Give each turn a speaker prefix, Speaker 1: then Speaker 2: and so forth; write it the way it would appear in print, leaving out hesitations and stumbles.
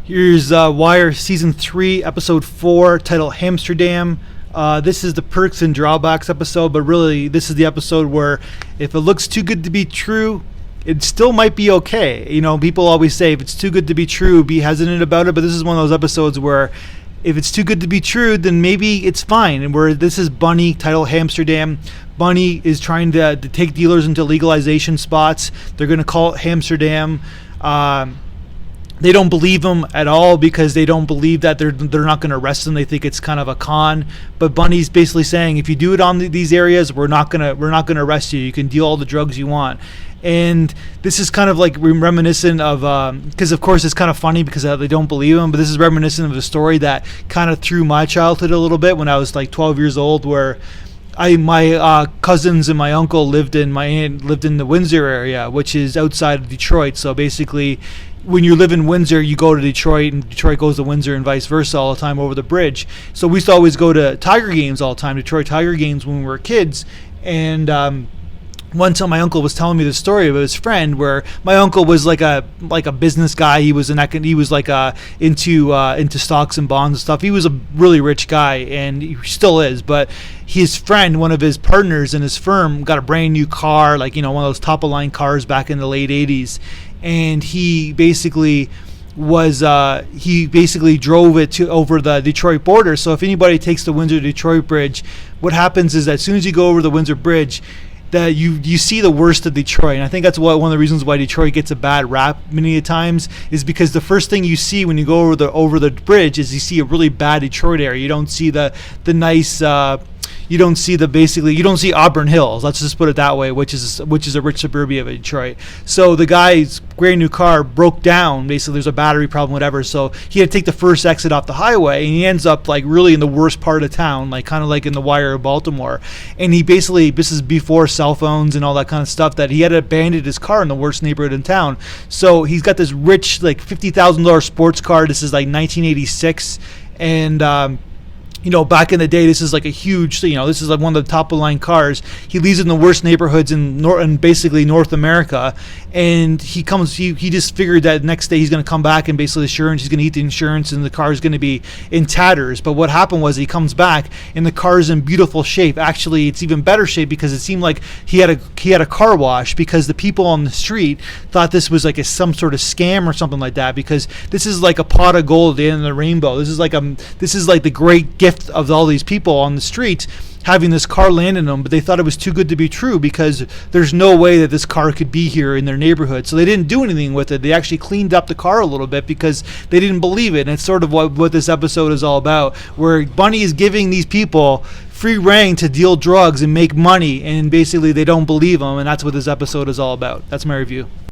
Speaker 1: Here's Wire Season 3, Episode 4, titled Hamsterdam. This is the perks and drawbacks episode, but really this is the episode where if it looks too good to be true, it still might be okay. You know, people always say if it's too good to be true, be hesitant about it, but this is one of those episodes where if it's too good to be true, then maybe it's fine. And where this is Bunny, titled Hamsterdam. Bunny is trying to take dealers into legalization spots. They're going to call it Hamsterdam. They don't believe him at all because they don't believe that they're not going to arrest him. They think it's kind of a con. But Bunny's basically saying, if you do it on these areas, we're not gonna arrest you. You can deal all the drugs you want. And this is kind of like reminiscent of, because of course it's kind of funny because they don't believe him. But this is reminiscent of a story that kind of threw my childhood a little bit when I was like 12 years old, where my cousins and my uncle lived in the Windsor area, which is outside of Detroit. So basically, when you live in Windsor, you go to Detroit, and Detroit goes to Windsor, and vice versa all the time over the bridge. So we used to always go to Tiger games all the time, Detroit Tiger games when we were kids. And one time my uncle was telling me the story of his friend, where my uncle was like a business guy. He was into stocks and bonds and stuff. He was a really rich guy, and he still is. But his friend, one of his partners in his firm, got a brand new car, like, you know, one of those top of line cars back in the late 80s. And he basically drove it over the Detroit border. So if anybody takes the Windsor-Detroit bridge, what happens is that as soon as you go over the Windsor bridge, that you see the worst of Detroit. And I think that's one of the reasons why Detroit gets a bad rap many times, is because the first thing you see when you go over the bridge is you see a really bad Detroit area. You don't see the nice you don't see Auburn Hills, let's just put it that way, which is a rich suburbia of Detroit. So the guy's brand new car broke down. Basically, there's a battery problem, whatever. So he had to take the first exit off the highway, and he ends up like really in the worst part of town, like kind of like in the Wire of Baltimore. And he basically, this is before cell phones and all that kind of stuff, that he had to abandon his car in the worst neighborhood in town. So he's got this rich, like $50,000 sports car. This is like 1986, and you know, back in the day, this is like a huge, you know, this is like one of the top of the line cars. He lives in the worst neighborhoods in basically North America, and he just figured that next day he's going to come back and basically he's going to eat the insurance, and the car is going to be in tatters. But what happened was he comes back and the car is in beautiful shape. Actually, it's even better shape because it seemed like he had a car wash, because the people on the street thought this was like some sort of scam or something like that, because this is like a pot of gold at the end of the rainbow. This is like the great gift of all these people on the streets having this car land in them, but they thought it was too good to be true because there's no way that this car could be here in their neighborhood. So they didn't do anything with it. They actually cleaned up the car a little bit because they didn't believe it. And it's sort of what this episode is all about, where Bunny is giving these people free reign to deal drugs and make money, and basically they don't believe them, and that's what this episode is all about. That's my review.